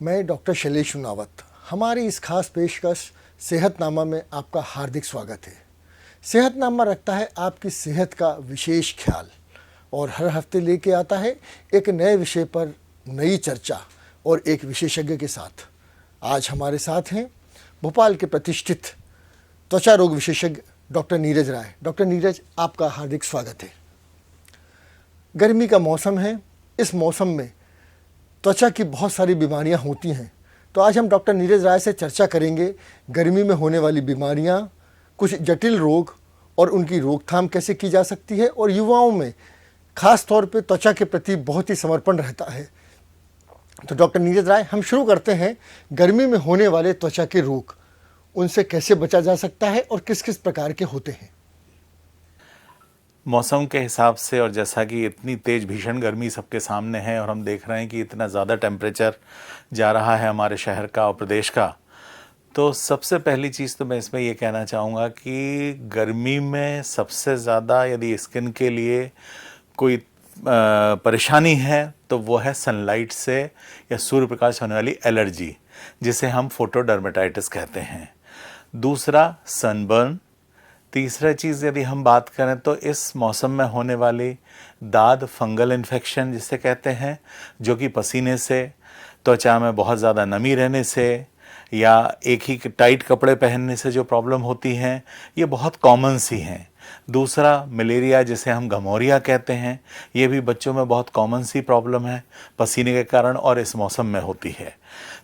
मैं डॉक्टर शैलेश सुनावत। हमारी इस खास पेशकश सेहतनामा में आपका हार्दिक स्वागत है। सेहतनामा रखता है आपकी सेहत का विशेष ख्याल और हर हफ्ते लेके आता है एक नए विषय पर नई चर्चा और एक विशेषज्ञ के साथ। आज हमारे साथ हैं भोपाल के प्रतिष्ठित त्वचा रोग विशेषज्ञ डॉक्टर नीरज राय। डॉक्टर नीरज, आपका हार्दिक स्वागत है। गर्मी का मौसम है, इस मौसम में त्वचा की बहुत सारी बीमारियां होती हैं, तो आज हम डॉक्टर नीरज राय से चर्चा करेंगे गर्मी में होने वाली बीमारियां, कुछ जटिल रोग और उनकी रोकथाम कैसे की जा सकती है। और युवाओं में खास तौर पे त्वचा के प्रति बहुत ही समर्पण रहता है। तो डॉक्टर नीरज राय, हम शुरू करते हैं गर्मी में होने वाले त्वचा के रोग, उनसे कैसे बचा जा सकता है और किस किस प्रकार के होते हैं। मौसम के हिसाब से, और जैसा कि इतनी तेज भीषण गर्मी सबके सामने है और हम देख रहे हैं कि इतना ज़्यादा टेम्परेचर जा रहा है हमारे शहर का और प्रदेश का, तो सबसे पहली चीज़ तो मैं इसमें ये कहना चाहूँगा कि गर्मी में सबसे ज़्यादा यदि स्किन के लिए कोई परेशानी है तो वो है सनलाइट से या सूर्य प्रकाश होने वाली एलर्जी, जिसे हम फोटोडर्मेटाइटिस कहते हैं। दूसरा सनबर्न। तीसरा चीज़ यदि हम बात करें तो इस मौसम में होने वाली दाद, फंगल इन्फेक्शन जिसे कहते हैं, जो कि पसीने से, त्वचा में बहुत ज़्यादा नमी रहने से या एक ही टाइट कपड़े पहनने से जो प्रॉब्लम होती हैं, ये बहुत कॉमन सी हैं। दूसरा मलेरिया, जिसे हम घमौरिया कहते हैं, ये भी बच्चों में बहुत कॉमन सी प्रॉब्लम है, पसीने के कारण और इस मौसम में होती है।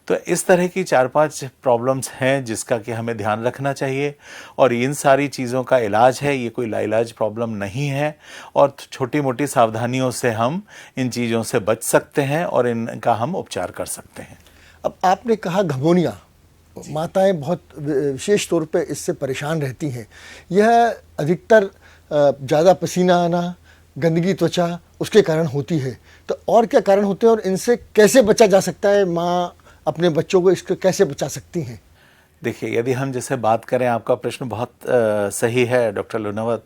तो इस तरह की 4-5 प्रॉब्लम्स हैं जिसका कि हमें ध्यान रखना चाहिए और इन सारी चीज़ों का इलाज है, ये कोई लाइलाज प्रॉब्लम नहीं है और छोटी मोटी सावधानियों से हम इन चीज़ों से बच सकते हैं और इनका हम उपचार कर सकते हैं। अब आपने कहा घमौनिया, माताएं बहुत विशेष तौर पे इससे परेशान रहती हैं। यह अधिकतर ज़्यादा पसीना आना, गंदगी त्वचा, उसके कारण होती है। तो और क्या कारण होते हैं और इनसे कैसे बचा जा सकता है? माँ अपने बच्चों को इसको कैसे बचा सकती हैं? देखिए, यदि हम जैसे बात करें, आपका प्रश्न बहुत सही है डॉक्टर लुनावत,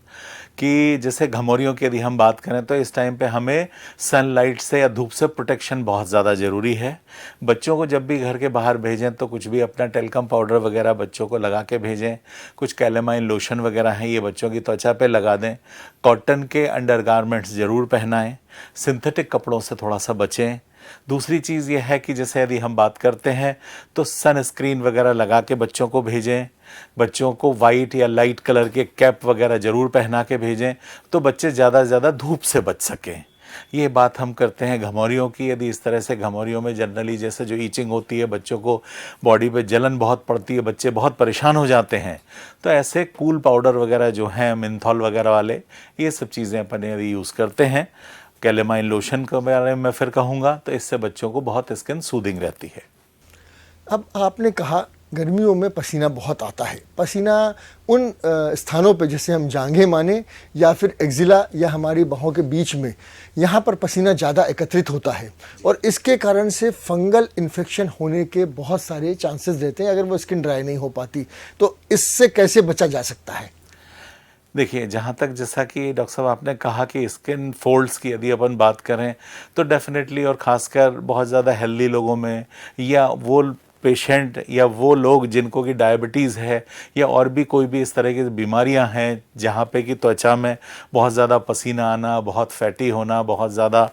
कि जैसे घमौरियों की यदि हम बात करें तो इस टाइम पे हमें सनलाइट से या धूप से प्रोटेक्शन बहुत ज़्यादा ज़रूरी है। बच्चों को जब भी घर के बाहर भेजें तो कुछ भी अपना टेल्कम पाउडर वगैरह बच्चों को लगा के भेजें। कुछ कैलेमाइन लोशन वगैरह हैं, ये बच्चों की त्वचा पे लगा दें। कॉटन के अंडरगारमेंट्स ज़रूर पहनाएं। सिंथेटिक कपड़ों से थोड़ा सा बचें। दूसरी चीज़ यह है कि जैसे यदि हम बात करते हैं तो सनस्क्रीन वगैरह लगा के बच्चों को भेजें। बच्चों को वाइट या लाइट कलर के कैप वगैरह ज़रूर पहना के भेजें तो बच्चे ज़्यादा से ज़्यादा धूप से बच सकें। ये बात हम करते हैं घमौरियों की। यदि इस तरह से घमौरियों में जनरली जैसे जो ईचिंग होती है, बच्चों को बॉडी पे जलन बहुत पड़ती है, बच्चे बहुत परेशान हो जाते हैं, तो ऐसे कूल पाउडर वगैरह जो हैं, मिंथॉल वगैरह वाले, ये सब चीज़ें अपन यदि यूज़ करते हैं, कैलेमाइन लोशन के बारे में मैं फिर कहूँगा, तो इससे बच्चों को बहुत स्किन सूदिंग रहती है। अब आपने कहा गर्मियों में पसीना बहुत आता है। पसीना उन स्थानों पे जैसे हम जांघें माने या फिर एक्जिला या हमारी बाहों के बीच में, यहाँ पर पसीना ज़्यादा एकत्रित होता है और इसके कारण से फंगल इन्फेक्शन होने के बहुत सारे चांसेस रहते हैं अगर वो स्किन ड्राई नहीं हो पाती। तो इससे कैसे बचा जा सकता है? देखिए, जहाँ तक जैसा कि डॉक्टर साहब आपने कहा कि स्किन फोल्ड्स की यदि अपन बात करें तो डेफिनेटली, और ख़ासकर बहुत ज़्यादा हेल्दी लोगों में या वो पेशेंट या वो लोग जिनको कि डायबिटीज़ है या और भी कोई भी इस तरह की बीमारियां हैं जहाँ पे कि त्वचा में बहुत ज़्यादा पसीना आना, बहुत फैटी होना, बहुत ज़्यादा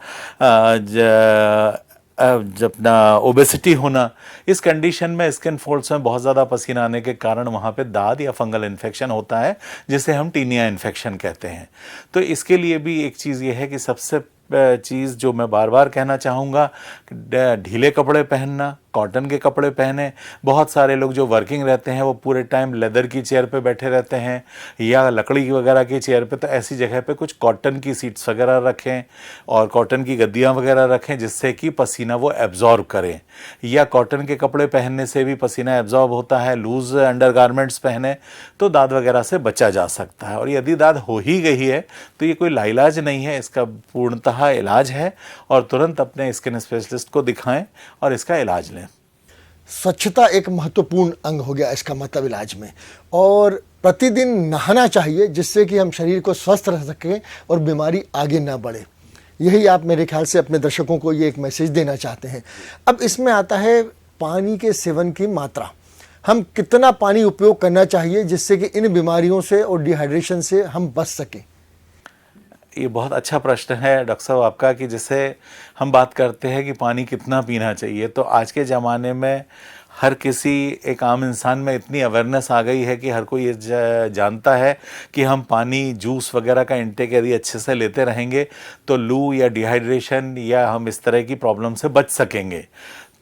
अपना ओबेसिटी होना, इस कंडीशन में स्किन फोल्ड्स में बहुत ज़्यादा पसीना आने के कारण वहाँ पे दाद या फंगल इन्फेक्शन होता है, जिसे हम टीनिया इन्फेक्शन कहते हैं। तो इसके लिए भी एक चीज़ ये है कि सबसे चीज़ जो मैं बार बार कहना चाहूँगा, ढीले कपड़े पहनना, कॉटन के कपड़े पहने। बहुत सारे लोग जो वर्किंग रहते हैं वो पूरे टाइम लेदर की चेयर पे बैठे रहते हैं या लकड़ी वगैरह की चेयर पे, तो ऐसी जगह पे कुछ कॉटन की सीट्स वगैरह रखें और कॉटन की गद्दियाँ वगैरह रखें जिससे कि पसीना वो एब्जॉर्ब करें। या कॉटन के कपड़े पहनने से भी पसीना एब्जॉर्ब होता है। लूज़ अंडरगारमेंट्स पहने तो दाद वगैरह से बचा जा सकता है। और यदि दाद हो ही गई है तो ये कोई लाइलाज नहीं है, इसका पूर्णतः इलाज है और तुरंत अपने स्किन स्पेशलिस्ट को दिखाएं और इसका इलाज लें। स्वच्छता एक महत्वपूर्ण अंग हो गया इसका मतलब इलाज में, और प्रतिदिन नहाना चाहिए जिससे कि हम शरीर को स्वस्थ रख सकें और बीमारी आगे ना बढ़े। यही आप मेरे ख्याल से अपने दर्शकों को ये एक मैसेज देना चाहते हैं। अब इसमें आता है पानी के सेवन की मात्रा। हम कितना पानी उपयोग करना चाहिए जिससे कि इन बीमारियों से और डिहाइड्रेशन से हम बच सकें? ये बहुत अच्छा प्रश्न है डॉक्टर साहब आपका, कि जैसे हम बात करते हैं कि पानी कितना पीना चाहिए, तो आज के ज़माने में हर किसी एक आम इंसान में इतनी अवेयरनेस आ गई है कि हर कोई ये जानता है कि हम पानी जूस वगैरह का इंटेक यदि अच्छे से लेते रहेंगे तो लू या डिहाइड्रेशन या हम इस तरह की प्रॉब्लम से बच सकेंगे।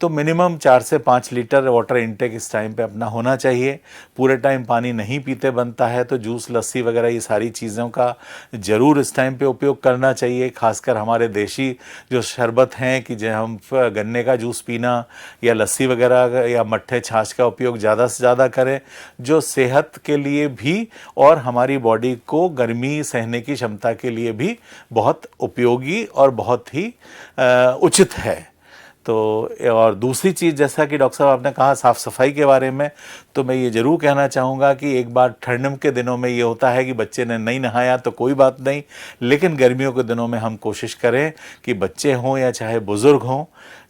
तो मिनिमम 4 से 5 लीटर वाटर इंटेक इस टाइम पे अपना होना चाहिए। पूरे टाइम पानी नहीं पीते बनता है तो जूस, लस्सी वगैरह ये सारी चीज़ों का ज़रूर इस टाइम पे उपयोग करना चाहिए। खासकर हमारे देशी जो शरबत हैं कि जो हम गन्ने का जूस पीना या लस्सी वगैरह या मट्ठे छाछ का उपयोग ज़्यादा से ज़्यादा करें, जो सेहत के लिए भी और हमारी बॉडी को गर्मी सहने की क्षमता के लिए भी बहुत उपयोगी और बहुत ही उचित है। तो और दूसरी चीज़, जैसा कि डॉक्टर साहब आपने कहा साफ़ सफाई के बारे में, तो मैं ये ज़रूर कहना चाहूँगा कि एक बार ठंड के दिनों में ये होता है कि बच्चे ने नहीं नहाया तो कोई बात नहीं, लेकिन गर्मियों के दिनों में हम कोशिश करें कि बच्चे हों या चाहे बुज़ुर्ग हों,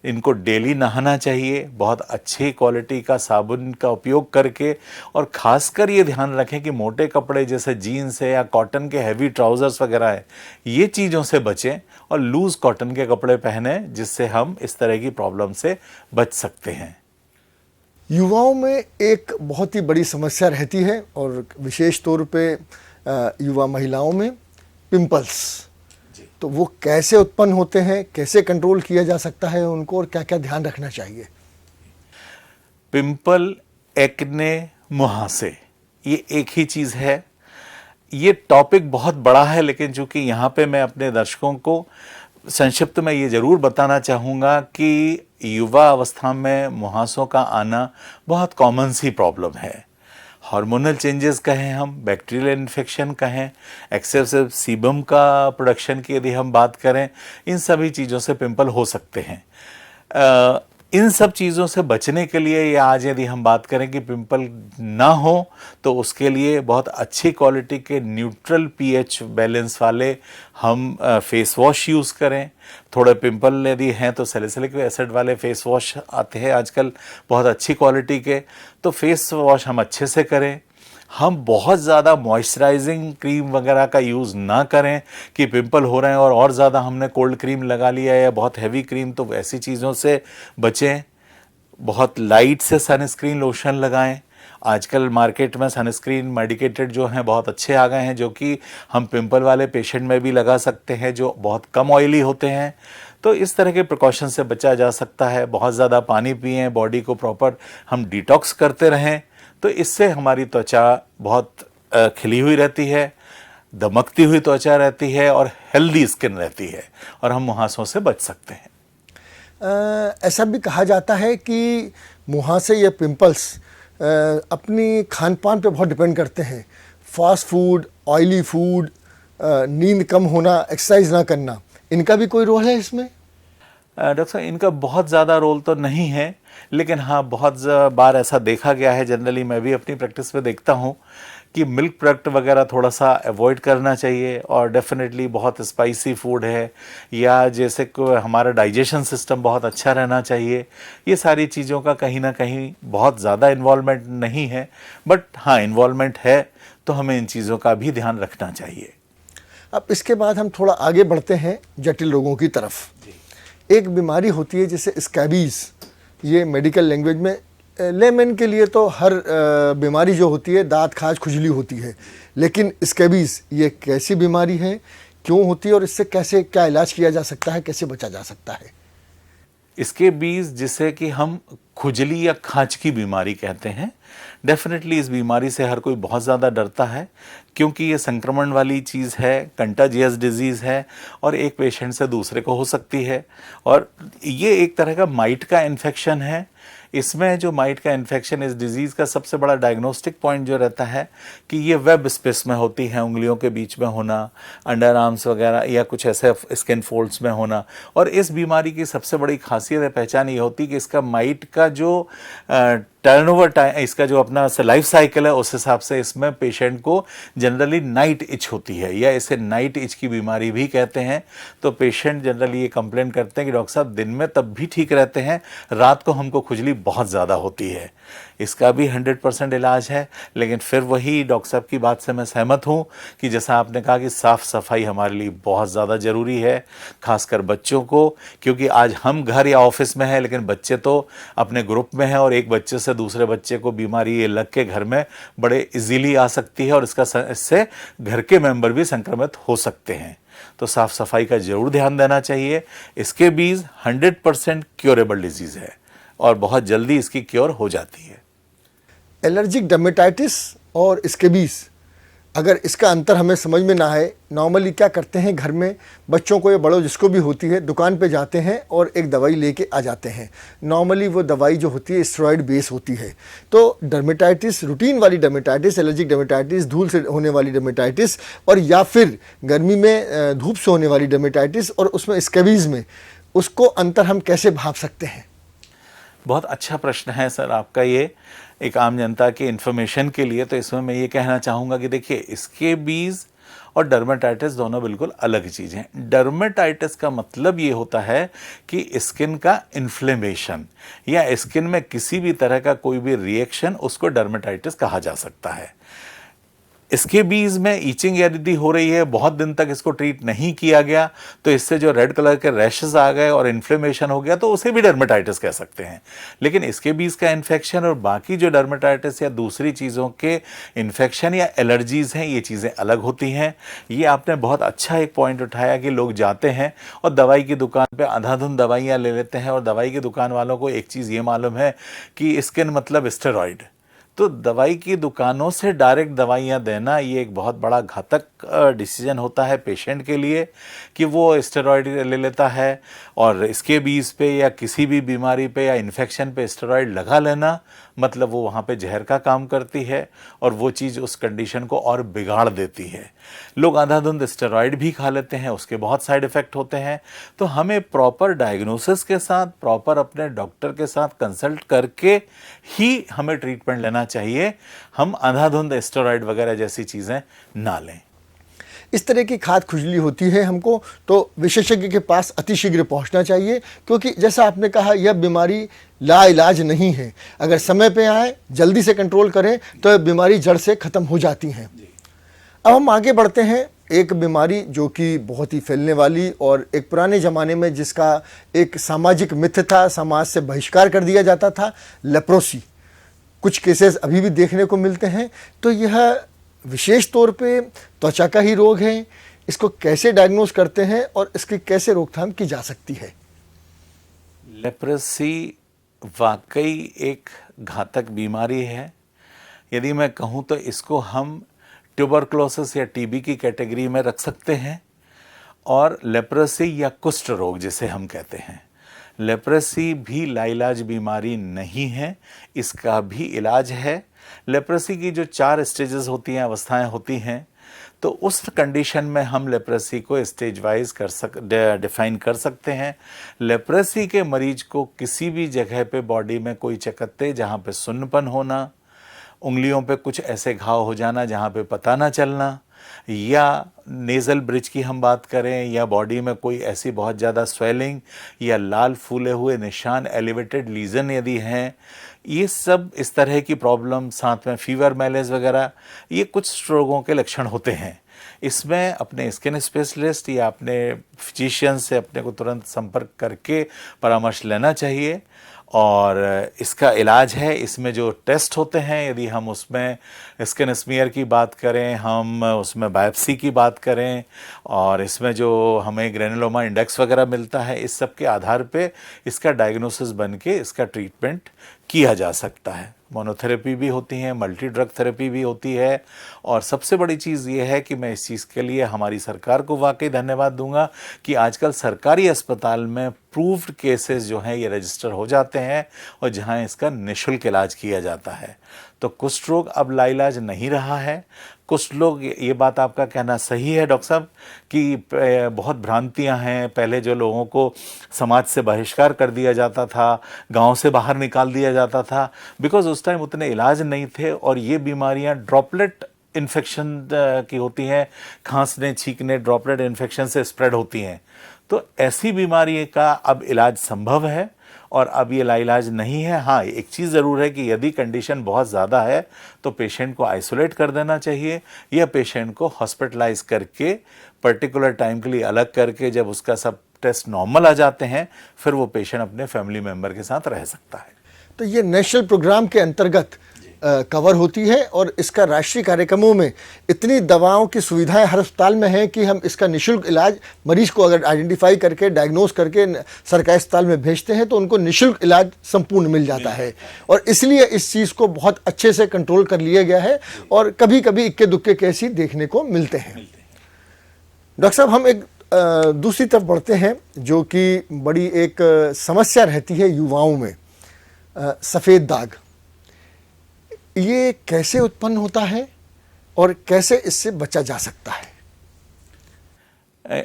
इनको डेली नहाना चाहिए, बहुत अच्छी क्वालिटी का साबुन का उपयोग करके। और ख़ासकर ये ध्यान रखें कि मोटे कपड़े जैसे जीन्स है या कॉटन के हैवी ट्राउज़र्स वगैरह है, ये चीज़ों से बचें और लूज़ कॉटन के कपड़े पहने, जिससे हम इस तरह की प्रॉब्लम से बच सकते हैं। युवाओं में एक बहुत ही बड़ी समस्या रहती है और विशेष तौर पे युवा महिलाओं में पिंपल्स। तो वो कैसे उत्पन्न होते हैं, कैसे कंट्रोल किया जा सकता है उनको, और क्या क्या ध्यान रखना चाहिए? पिंपल, एक्ने, मुहासे, ये एक ही चीज़ है। ये टॉपिक बहुत बड़ा है, लेकिन चूंकि यहाँ पे मैं अपने दर्शकों को संक्षिप्त में ये ज़रूर बताना चाहूँगा कि युवा अवस्था में मुहासों का आना बहुत कॉमन सी प्रॉब्लम है। हार्मोनल चेंजेस कहें हम, बैक्टीरियल इन्फेक्शन कहें, एक्सेसिव सीबम का प्रोडक्शन की यदि हम बात करें, इन सभी चीज़ों से पिंपल हो सकते हैं। इन सब चीज़ों से बचने के लिए या आज यदि हम बात करें कि पिंपल ना हो, तो उसके लिए बहुत अच्छी क्वालिटी के न्यूट्रल पीएच बैलेंस वाले हम फेस वॉश यूज़ करें। थोड़े पिंपल यदि हैं तो सैलिसिलिक एसिड वाले फेस वॉश आते हैं आजकल बहुत अच्छी क्वालिटी के, तो फेस वॉश हम अच्छे से करें। हम बहुत ज़्यादा मॉइस्चराइजिंग क्रीम वगैरह का यूज़ ना करें कि पिंपल हो रहे हैं और ज़्यादा हमने कोल्ड क्रीम लगा लिया या बहुत हैवी क्रीम, तो ऐसी चीज़ों से बचें। बहुत लाइट से सनस्क्रीन लोशन लगाएं। आजकल मार्केट में सनस्क्रीन मेडिकेटेड जो हैं बहुत अच्छे आ गए हैं, जो कि हम पिंपल वाले पेशेंट में भी लगा सकते हैं, जो बहुत कम ऑयली होते हैं। तो इस तरह के प्रिकॉशन से बचा जा सकता है। बहुत ज़्यादा पानी पिएं, बॉडी को प्रॉपर हम डिटॉक्स करते रहें, तो इससे हमारी त्वचा बहुत खिली हुई रहती है, दमकती हुई त्वचा रहती है और हेल्दी स्किन रहती है, और हम मुहासों से बच सकते हैं। ऐसा भी कहा जाता है कि मुहासे या पिंपल्स अपनी खान पान पे बहुत डिपेंड करते हैं। फास्ट फूड, ऑयली फूड, नींद कम होना, एक्सरसाइज ना करना, इनका भी कोई रोल है इसमें? डॉक्टर साहब, इनका बहुत ज़्यादा रोल तो नहीं है, लेकिन हाँ बहुत बार ऐसा देखा गया है, जनरली मैं भी अपनी प्रैक्टिस में देखता हूँ कि मिल्क प्रोडक्ट वगैरह थोड़ा सा अवॉइड करना चाहिए। और डेफिनेटली बहुत स्पाइसी फूड है या जैसे को हमारा डाइजेशन सिस्टम बहुत अच्छा रहना चाहिए, ये सारी चीज़ों का कहीं ना कहीं बहुत ज़्यादा इन्वॉल्वमेंट नहीं है, बट हाँ इन्वॉल्वमेंट है, तो हमें इन चीज़ों का भी ध्यान रखना चाहिए। अब इसके बाद हम थोड़ा आगे बढ़ते हैं जटिल रोगों की तरफ। एक बीमारी होती है जिसे स्कैबीज, ये मेडिकल लैंग्वेज में, लेमन के लिए तो हर बीमारी जो होती है दांत खाज खुजली होती है, लेकिन स्कैबीज ये कैसी बीमारी है, क्यों होती है और इससे कैसे क्या इलाज किया जा सकता है, कैसे बचा जा सकता है? इसके बीज जिसे कि हम खुजली या खांच की बीमारी कहते हैं, डेफिनेटली इस बीमारी से हर कोई बहुत ज़्यादा डरता है, क्योंकि ये संक्रमण वाली चीज़ है, कंटाजियस डिजीज़ है और एक पेशेंट से दूसरे को हो सकती है। और ये एक तरह का माइट का इन्फेक्शन है। इसमें जो माइट का इन्फेक्शन, इस डिजीज़ का सबसे बड़ा डायग्नोस्टिक पॉइंट जो रहता है कि ये वेब स्पेस में होती है, उंगलियों के बीच में होना, अंडर आर्म्स वगैरह या कुछ ऐसे स्किन फोल्ड्स में होना। और इस बीमारी की सबसे बड़ी खासियत है, पहचान ये होती है कि इसका माइट का जो टर्नओवर टाइम, इसका जो अपना लाइफ साइकिल है उस हिसाब से इसमें पेशेंट को जनरली नाइट इच होती है, या इसे नाइट इच की बीमारी भी कहते हैं। तो पेशेंट जनरली ये कंप्लेन करते हैं कि डॉक्टर साहब दिन में तब भी ठीक रहते हैं, रात को हमको खुजली बहुत ज़्यादा होती है। इसका भी 100% इलाज है। लेकिन फिर वही डॉक्टर साहब की बात से मैं सहमत हूँ कि जैसा आपने कहा कि साफ़ सफाई हमारे लिए बहुत ज़्यादा ज़रूरी है, खासकर बच्चों को, क्योंकि आज हम घर या ऑफिस में हैं लेकिन बच्चे तो अपने ग्रुप में हैं, और एक बच्चे से दूसरे बच्चे को बीमारी ये लग के घर में बड़े इजीली आ सकती है, और इससे घर के मेंबर भी संक्रमित हो सकते हैं। तो साफ़ सफाई का ज़रूर ध्यान देना चाहिए। स्केबीज़ 100% क्योरेबल डिजीज़ है और बहुत जल्दी इसकी क्योर हो जाती है। एलर्जिक डर्मेटाइटिस और स्केबीज, अगर इसका अंतर हमें समझ में ना आए, नॉर्मली क्या करते हैं घर में बच्चों को या बड़ों जिसको भी होती है, दुकान पे जाते हैं और एक दवाई लेके आ जाते हैं। नॉर्मली वो दवाई जो होती है स्टेरॉइड बेस होती है। तो डर्मेटाइटिस, रूटीन वाली डर्मेटाइटिस, एलर्जिक डर्मेटाइटिस, धूल से होने वाली डर्मेटाइटिस, और या फिर गर्मी में धूप से होने वाली डर्मेटाइटिस और उसमें स्केबीज में, उसको अंतर हम कैसे भाप सकते हैं? बहुत अच्छा प्रश्न है सर आपका ये, एक आम जनता के इन्फॉर्मेशन के लिए। तो इसमें मैं ये कहना चाहूँगा कि देखिए, स्केबीज़ और डर्मेटाइटिस दोनों बिल्कुल अलग चीज़ हैं। डर्मेटाइटिस का मतलब ये होता है कि स्किन का इन्फ्लेमेशन या स्किन में किसी भी तरह का कोई भी रिएक्शन, उसको डर्मेटाइटिस कहा जा सकता है। स्केबीज में ईचिंग यदि हो रही है, बहुत दिन तक इसको ट्रीट नहीं किया गया, तो इससे जो रेड कलर के रैशेस आ गए और इन्फ्लेमेशन हो गया, तो उसे भी डर्मेटाइटिस कह सकते हैं। लेकिन स्केबीज का इन्फेक्शन और बाकी जो डर्मेटाइटिस या दूसरी चीज़ों के इन्फेक्शन या एलर्जीज़ हैं, ये चीज़ें अलग होती हैं। ये आपने बहुत अच्छा एक पॉइंट उठाया कि लोग जाते हैं और दवाई की दुकान पर अंधाधुंध दवाइयाँ ले लेते हैं, और दवाई की दुकान वालों को एक चीज़ ये मालूम है कि स्किन मतलब स्टेरॉइड। तो दवाई की दुकानों से डायरेक्ट दवाइयाँ देना ये एक बहुत बड़ा घातक डिसीजन होता है पेशेंट के लिए, कि वो स्टेरॉइड ले लेता है और स्केबीज पे या किसी भी बीमारी पे या इन्फेक्शन पे स्टेरॉइड लगा लेना, मतलब वो वहाँ पे जहर का काम करती है और वो चीज़ उस कंडीशन को और बिगाड़ देती है। लोग अंधाधुंध स्टेरॉइड भी खा लेते हैं, उसके बहुत साइड इफ़ेक्ट होते हैं। तो हमें प्रॉपर डायग्नोसिस के साथ, प्रॉपर अपने डॉक्टर के साथ कंसल्ट करके ही हमें ट्रीटमेंट लेना चाहिए। हम अंधाधुंध स्टेरॉइड वगैरह जैसी चीज़ें ना लें। इस तरह की खाद खुजली होती है हमको, तो विशेषज्ञ के पास अतिशीघ्र पहुंचना चाहिए, क्योंकि जैसा आपने कहा, यह बीमारी लाइलाज नहीं है। अगर समय पे आए, जल्दी से कंट्रोल करें, तो यह बीमारी जड़ से ख़त्म हो जाती हैं। अब हम आगे बढ़ते हैं। एक बीमारी जो कि बहुत ही फैलने वाली, और एक पुराने ज़माने में जिसका एक सामाजिक मिथ था, समाज से बहिष्कार कर दिया जाता था, लेप्रोसी। कुछ केसेस अभी भी देखने को मिलते हैं। तो यह विशेष तौर पे त्वचा का ही रोग है। इसको कैसे डायग्नोज करते हैं और इसकी कैसे रोकथाम की जा सकती है? लेप्रोसी वाकई एक घातक बीमारी है। यदि मैं कहूँ तो इसको हम ट्यूबरक्लोसिस या टीबी की कैटेगरी में रख सकते हैं। और लेप्रोसी या कुष्ठ रोग जिसे हम कहते हैं, लेप्रोसी भी लाइलाज बीमारी नहीं है, इसका भी इलाज है। लेप्रोसी की जो 4 स्टेजेस होती हैं, अवस्थाएं होती हैं, तो उस कंडीशन में हम लेप्रोसी को स्टेज वाइज डिफाइन कर सकते हैं। लेप्रोसी के मरीज को किसी भी जगह पे बॉडी में कोई चकत्ते, जहाँ पे सुन्नपन होना, उंगलियों पे कुछ ऐसे घाव हो जाना जहाँ पे पता ना चलना, या नेज़ल ब्रिज की हम बात करें, या बॉडी में कोई ऐसी बहुत ज़्यादा स्वेलिंग या लाल फूले हुए निशान, एलिवेटेड लीजन यदि हैं, ये सब इस तरह की प्रॉब्लम, साथ में फीवर, मैलेज वगैरह, ये कुछ रोगों के लक्षण होते हैं। इसमें अपने स्किन स्पेशलिस्ट या अपने फिजिशियन से अपने को तुरंत संपर्क करके परामर्श लेना चाहिए। और इसका इलाज है, इसमें जो टेस्ट होते हैं, यदि हम उसमें स्किन स्मीयर की बात करें, हम उसमें बायोप्सी की बात करें, और इसमें जो हमें ग्रेनुलोमा इंडेक्स वगैरह मिलता है, इस सब के आधार पे इसका डायग्नोसिस बन के इसका ट्रीटमेंट किया जा सकता है। मोनोथेरेपी भी होती है, मल्टी ड्रग थेरेपी भी होती है। और सबसे बड़ी चीज़ ये है कि मैं इस चीज़ के लिए हमारी सरकार को वाकई धन्यवाद दूंगा कि आजकल सरकारी अस्पताल में प्रूव्ड केसेस जो हैं ये रजिस्टर हो जाते हैं, और जहां इसका निःशुल्क इलाज किया जाता है। तो कुष्ठ रोग अब लाइलाज नहीं रहा है। कुछ लोग, ये बात आपका कहना सही है डॉक्टर साहब कि बहुत भ्रांतियां हैं। पहले जो लोगों को समाज से बहिष्कार कर दिया जाता था, गांव से बाहर निकाल दिया जाता था, बिकॉज उस टाइम उतने इलाज नहीं थे और ये बीमारियां ड्रॉपलेट इन्फेक्शन की होती हैं, खांसने छींकने ड्रॉपलेट इन्फेक्शन से स्प्रेड होती हैं। तो ऐसी बीमारी का अब इलाज संभव है और अब ये लाइलाज नहीं है। हाँ, एक चीज़ ज़रूर है कि यदि कंडीशन बहुत ज़्यादा है तो पेशेंट को आइसोलेट कर देना चाहिए या पेशेंट को हॉस्पिटलाइज करके पर्टिकुलर टाइम के लिए अलग करके, जब उसका सब टेस्ट नॉर्मल आ जाते हैं, फिर वो पेशेंट अपने फैमिली मेम्बर के साथ रह सकता है। तो ये नेशनल प्रोग्राम के अंतर्गत कवर होती है और इसका राष्ट्रीय कार्यक्रमों में इतनी दवाओं की सुविधाएं हर अस्पताल में हैं कि हम इसका निःशुल्क इलाज मरीज को अगर आइडेंटिफाई करके डायग्नोज करके सरकारी अस्पताल में भेजते हैं तो उनको निःशुल्क इलाज संपूर्ण मिल जाता है। और इसलिए इस चीज़ को बहुत अच्छे से कंट्रोल कर लिया गया है और कभी कभी इक्के दुक्के केस ही देखने को मिलते हैं। डॉक्टर साहब, हम एक दूसरी तरफ बढ़ते हैं जो कि बड़ी एक समस्या रहती है युवाओं में, सफ़ेद दाग। ये कैसे उत्पन्न होता है और कैसे इससे बचा जा सकता है?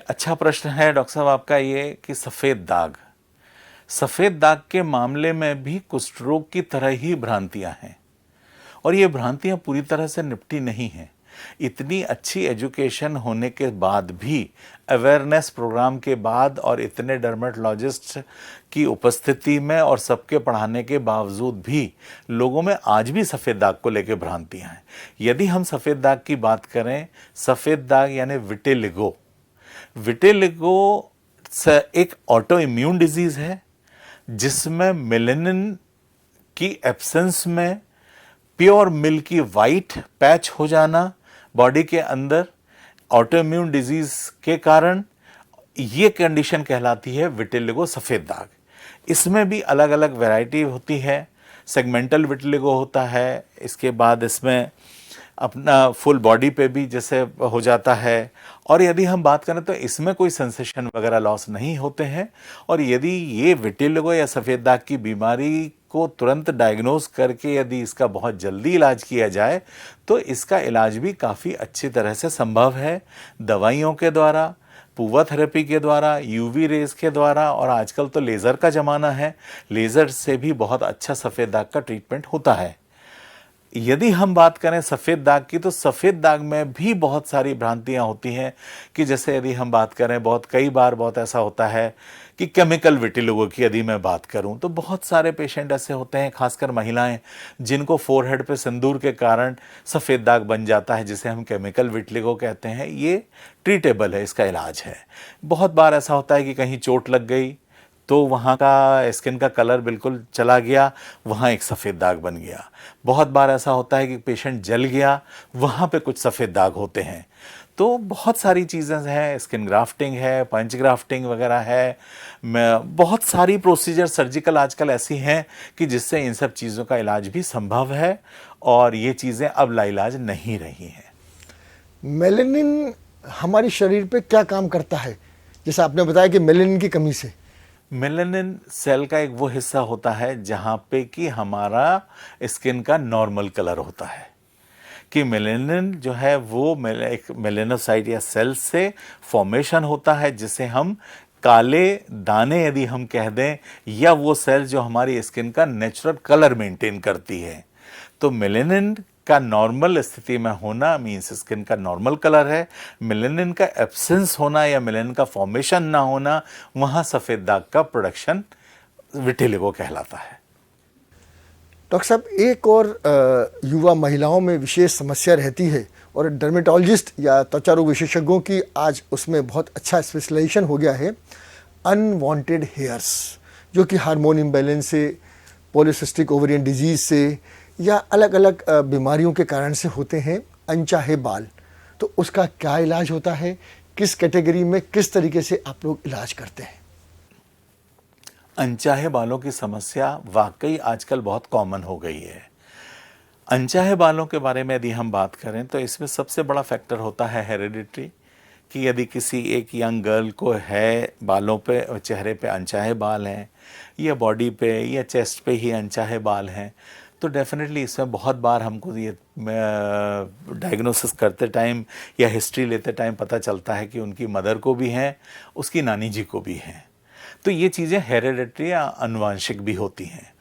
अच्छा प्रश्न है डॉक्टर साहब आपका ये कि सफ़ेद दाग के मामले में भी कुष्ठ रोग की तरह ही भ्रांतियां हैं और ये भ्रांतियां पूरी तरह से निपटी नहीं हैं। इतनी अच्छी एजुकेशन होने के बाद भी, अवेयरनेस प्रोग्राम के बाद और इतने डर्मेटोलॉजिस्ट की उपस्थिति में और सबके पढ़ाने के बावजूद भी लोगों में आज भी सफ़ेद दाग को लेकर भ्रांतियां हैं। यदि हम सफ़ेद दाग की बात करें, सफ़ेद दाग यानी विटिलिगो एक ऑटो इम्यून डिजीज़ है जिसमें मेलेनिन की एब्सेंस में प्योर मिल्की वाइट पैच हो जाना बॉडी के अंदर, ऑटो इम्यून डिजीज के कारण ये कंडीशन कहलाती है विटिलिगो सफ़ेद दाग। इसमें भी अलग अलग वैरायटी होती है। सेगमेंटल विटिलिगो होता है, इसके बाद इसमें अपना फुल बॉडी पे भी जैसे हो जाता है। और यदि हम बात करें तो इसमें कोई सेंसेशन वगैरह लॉस नहीं होते हैं। और यदि ये विटिलिगो या सफ़ेद दाग की बीमारी को तुरंत डायग्नोज करके यदि इसका बहुत जल्दी इलाज किया जाए तो इसका इलाज भी काफ़ी अच्छी तरह से संभव है, दवाइयों के द्वारा, पूवा थेरेपी के द्वारा, यूवी रेज के द्वारा, और आजकल तो लेज़र का ज़माना है, लेज़र से भी बहुत अच्छा सफ़ेद दाग का ट्रीटमेंट होता है। यदि हम बात करें सफ़ेद दाग की तो सफ़ेद दाग में भी बहुत सारी भ्रांतियां होती हैं कि जैसे यदि हम बात करें, कई बार बहुत ऐसा होता है कि केमिकल विटिलिगो की यदि मैं बात करूं तो बहुत सारे पेशेंट ऐसे होते हैं, खासकर महिलाएं, जिनको फोरहेड पे सिंदूर के कारण सफ़ेद दाग बन जाता है, जिसे हम केमिकल विटिलिगो कहते हैं। ये ट्रीटेबल है, इसका इलाज है। बहुत बार ऐसा होता है कि कहीं चोट लग गई तो वहाँ का स्किन का कलर बिल्कुल चला गया, वहाँ एक सफ़ेद दाग बन गया। बहुत बार ऐसा होता है कि पेशेंट जल गया, वहाँ पे कुछ सफ़ेद दाग होते हैं। तो बहुत सारी चीज़ें हैं, स्किन ग्राफ्टिंग है, पंच ग्राफ्टिंग वगैरह है, बहुत सारी प्रोसीजर सर्जिकल आजकल ऐसी हैं कि जिससे इन सब चीज़ों का इलाज भी संभव है और ये चीज़ें अब लाइलाज नहीं रही हैं। मेलेनिन हमारे शरीर पे क्या काम करता है? जैसे आपने बताया कि मेलेनिन की कमी से, मेलानिन सेल का एक वो हिस्सा होता है जहाँ पे कि हमारा स्किन का नॉर्मल कलर होता है, कि मेलानिन जो है वो एक मेलानोसाइट या सेल से फॉर्मेशन होता है, जिसे हम काले दाने यदि हम कह दें, या वो सेल जो हमारी स्किन का नेचुरल कलर मेंटेन करती है। तो मेलानिन का नॉर्मल स्थिति में होना मीन्स स्किन का नॉर्मल कलर है। मेलानिन का एब्सेंस होना या मेलानिन का फॉर्मेशन ना होना, वहाँ सफ़ेद दाग का प्रोडक्शन विटिलिगो कहलाता है। डॉक्टर साहब, एक और युवा महिलाओं में विशेष समस्या रहती है और डर्मेटोलॉजिस्ट या त्वचा रोग विशेषज्ञों की आज उसमें बहुत अच्छा स्पेशलाइजेशन हो गया है, अनवांटेड हेयर्स, जो कि हार्मोन इम्बैलेंस से, पॉलीसिस्टिक ओवेरियन डिजीज से या अलग अलग बीमारियों के कारण से होते हैं, अनचाहे बाल। तो उसका क्या इलाज होता है? किस कैटेगरी में किस तरीके से आप लोग इलाज करते हैं? अनचाहे बालों की समस्या वाकई आजकल बहुत कॉमन हो गई है। अनचाहे बालों के बारे में यदि हम बात करें तो इसमें सबसे बड़ा फैक्टर होता है हेरिडिटी, कि यदि किसी एक यंग गर्ल को है, बालों पे, चेहरे पे अनचाहे बाल हैं, या बॉडी पे या चेस्ट पे ही अनचाहे बाल हैं, तो डेफिनेटली इसमें बहुत बार हमको ये डायग्नोसिस करते टाइम या हिस्ट्री लेते टाइम पता चलता है कि उनकी मदर को भी हैं, उसकी नानी जी को भी हैं। तो ये चीज़ें हेरेडिटरी या अनुवांशिक भी होती हैं।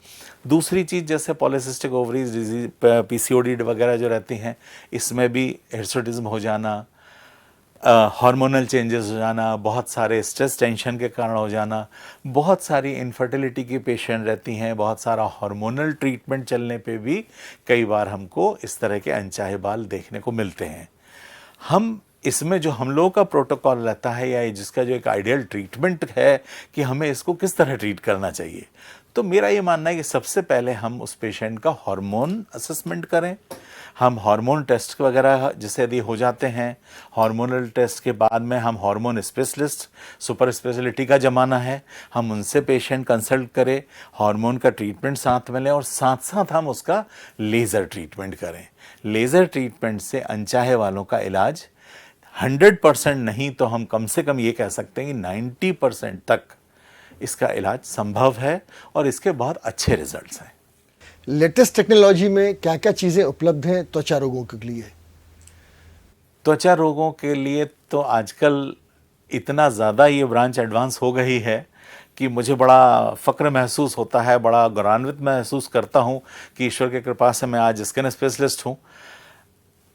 दूसरी चीज़ जैसे पॉलीसिस्टिक ओवरीज डिजीज, पीसीओडी वगैरह जो रहती हैं, इसमें भी हिर्सुटिज्म हो जाना, हार्मोनल चेंजेस हो जाना, बहुत सारे स्ट्रेस टेंशन के कारण हो जाना, बहुत सारी इनफर्टिलिटी की पेशेंट रहती हैं, बहुत सारा हार्मोनल ट्रीटमेंट चलने पे भी कई बार हमको इस तरह के अनचाहे बाल देखने को मिलते हैं। हम इसमें जो हम लोगों का प्रोटोकॉल रहता है या जिसका जो एक आइडियल ट्रीटमेंट है कि हमें इसको किस तरह ट्रीट करना चाहिए, तो मेरा ये मानना है कि सबसे पहले हम उस पेशेंट का हार्मोन असेसमेंट करें। हम हार्मोन टेस्ट वगैरह जैसे यदि हो जाते हैं, हार्मोनल टेस्ट के बाद में हम हार्मोन स्पेशलिस्ट, सुपर स्पेशलिटी का ज़माना है, हम उनसे पेशेंट कंसल्ट करें, हार्मोन का ट्रीटमेंट साथ में लें और साथ साथ हम उसका लेज़र ट्रीटमेंट करें। लेज़र ट्रीटमेंट से अनचाहे वालों का इलाज 100% नहीं तो हम कम से कम ये कह सकते हैं कि 90% तक इसका इलाज संभव है और इसके बहुत अच्छे रिजल्ट्स हैं। लेटेस्ट टेक्नोलॉजी में क्या क्या चीज़ें उपलब्ध हैं त्वचा रोगों के लिए? त्वचा रोगों के लिए तो आजकल इतना ज़्यादा ये ब्रांच एडवांस हो गई है कि मुझे बड़ा फ़क्र महसूस होता है, बड़ा गौरवान्वित महसूस करता हूँ कि ईश्वर की कृपा से मैं आज स्किन स्पेशलिस्ट हूँ।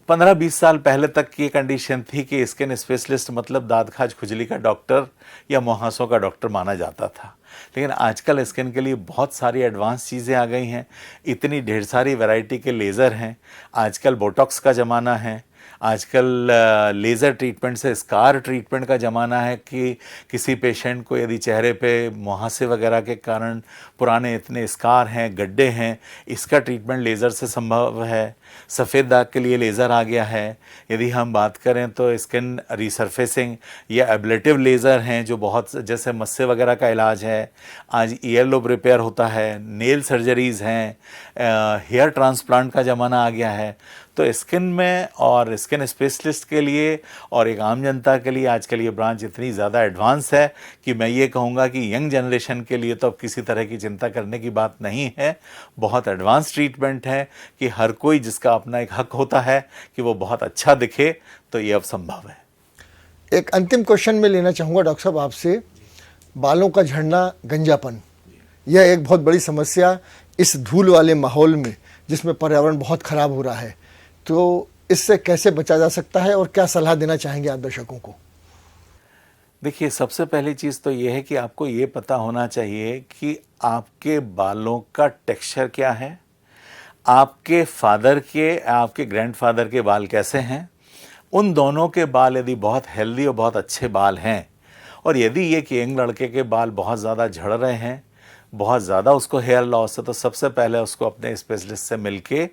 15-20 साल पहले तक ये कंडीशन थी कि स्किन स्पेशलिस्ट मतलब दाँत खाज खुजली का डॉक्टर या मुहासों का डॉक्टर माना जाता था। लेकिन आजकल स्किन के लिए बहुत सारी एडवांस चीज़ें आ गई हैं, इतनी ढेर सारी वैरायटी के लेज़र हैं, आजकल बोटॉक्स का ज़माना है, आजकल लेज़र ट्रीटमेंट से स्कार ट्रीटमेंट का ज़माना है कि किसी पेशेंट को यदि चेहरे पे मुहासे वगैरह के कारण पुराने इतने स्कार हैं, गड्ढे हैं, इसका ट्रीटमेंट लेज़र से संभव है। सफ़ेद दाग के लिए लेज़र आ गया है। यदि हम बात करें तो स्किन रीसरफेसिंग या एब्लेटिव लेज़र हैं जो बहुत, जैसे मस्से वगैरह का इलाज है, आज ईयर लोब रिपेयर होता है, नेल सर्जरीज़ हैं, हेयर ट्रांसप्लांट का ज़माना आ गया है। तो स्किन में और स्किन स्पेशलिस्ट के लिए और एक आम जनता के लिए आजकल ये ब्रांच इतनी ज़्यादा एडवांस है कि मैं ये कहूँगा कि यंग जनरेशन के लिए तो अब किसी तरह की चिंता करने की बात नहीं है। बहुत एडवांस ट्रीटमेंट है कि हर कोई, जिसका अपना एक हक होता है कि वो बहुत अच्छा दिखे, तो ये अब संभव है। एक अंतिम क्वेश्चन मैं लेना चाहूँगा डॉक्टर साहब आपसे। बालों का झड़ना, गंजापन, यह एक बहुत बड़ी समस्या इस धूल वाले माहौल में जिसमें पर्यावरण बहुत ख़राब हो रहा है, तो इससे कैसे बचा जा सकता है और क्या सलाह देना चाहेंगे आप दर्शकों को? देखिए, सबसे पहली चीज़ तो ये है कि आपको ये पता होना चाहिए कि आपके बालों का टेक्सचर क्या है, आपके फादर के, आपके ग्रैंडफादर के बाल कैसे हैं। उन दोनों के बाल यदि बहुत हेल्दी और बहुत अच्छे बाल हैं, और यदि ये कि यंग लड़के के बाल बहुत ज़्यादा झड़ रहे हैं, बहुत ज़्यादा उसको हेयर लॉस है, तो सबसे पहले उसको अपने स्पेशलिस्ट से मिलके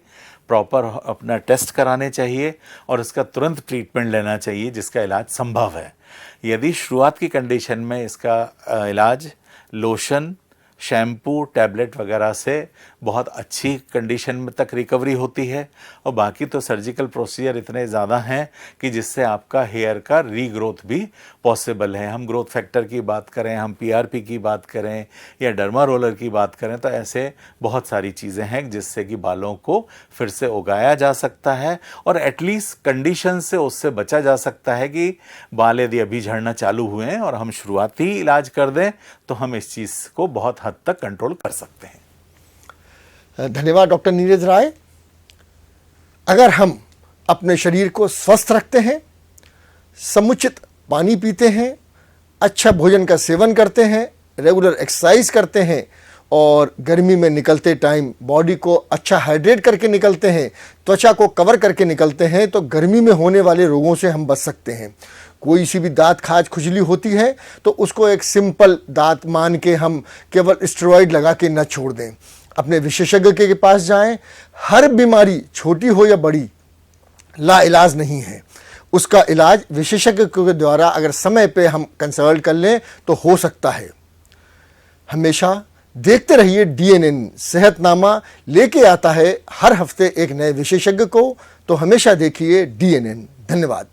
प्रॉपर अपना टेस्ट कराने चाहिए और उसका तुरंत ट्रीटमेंट लेना चाहिए जिसका इलाज संभव है। यदि शुरुआत की कंडीशन में इसका इलाज लोशन, शैम्पू, टैबलेट वगैरह से बहुत अच्छी कंडीशन में तक रिकवरी होती है, और बाकी तो सर्जिकल प्रोसीजर इतने ज़्यादा हैं कि जिससे आपका हेयर का रीग्रोथ भी पॉसिबल है। हम ग्रोथ फैक्टर की बात करें, हम पीआरपी की बात करें या डर्मा रोलर की बात करें, तो ऐसे बहुत सारी चीज़ें हैं जिससे कि बालों को फिर से उगाया जा सकता है और एटलीस्ट कंडीशन से उससे बचा जा सकता है कि बाल यदि अभी झड़ना चालू हुए हैं और हम शुरुआती इलाज कर दें तो हम इस चीज़ को बहुत हद तक कंट्रोल कर सकते हैं। धन्यवाद डॉक्टर नीरज राय। अगर हम अपने शरीर को स्वस्थ रखते हैं, समुचित पानी पीते हैं, अच्छा भोजन का सेवन करते हैं, रेगुलर एक्सरसाइज करते हैं और गर्मी में निकलते टाइम बॉडी को अच्छा हाइड्रेट करके निकलते हैं, त्वचा को कवर करके निकलते हैं, तो गर्मी में होने वाले रोगों से हम बच सकते हैं। कोई सी भी दांत खाज खुजली होती है तो उसको एक सिंपल दांत मान के हम केवल स्टेरॉइड लगा के न छोड़ दें, अपने विशेषज्ञ के पास जाएं। हर बीमारी छोटी हो या बड़ी लाइलाज नहीं है, उसका इलाज विशेषज्ञ के द्वारा अगर समय पे हम कंसल्ट कर लें तो हो सकता है। हमेशा देखते रहिए डीएनएन सेहतनामा लेके आता है हर हफ्ते एक नए विशेषज्ञ को, तो हमेशा देखिए डीएनएन। धन्यवाद।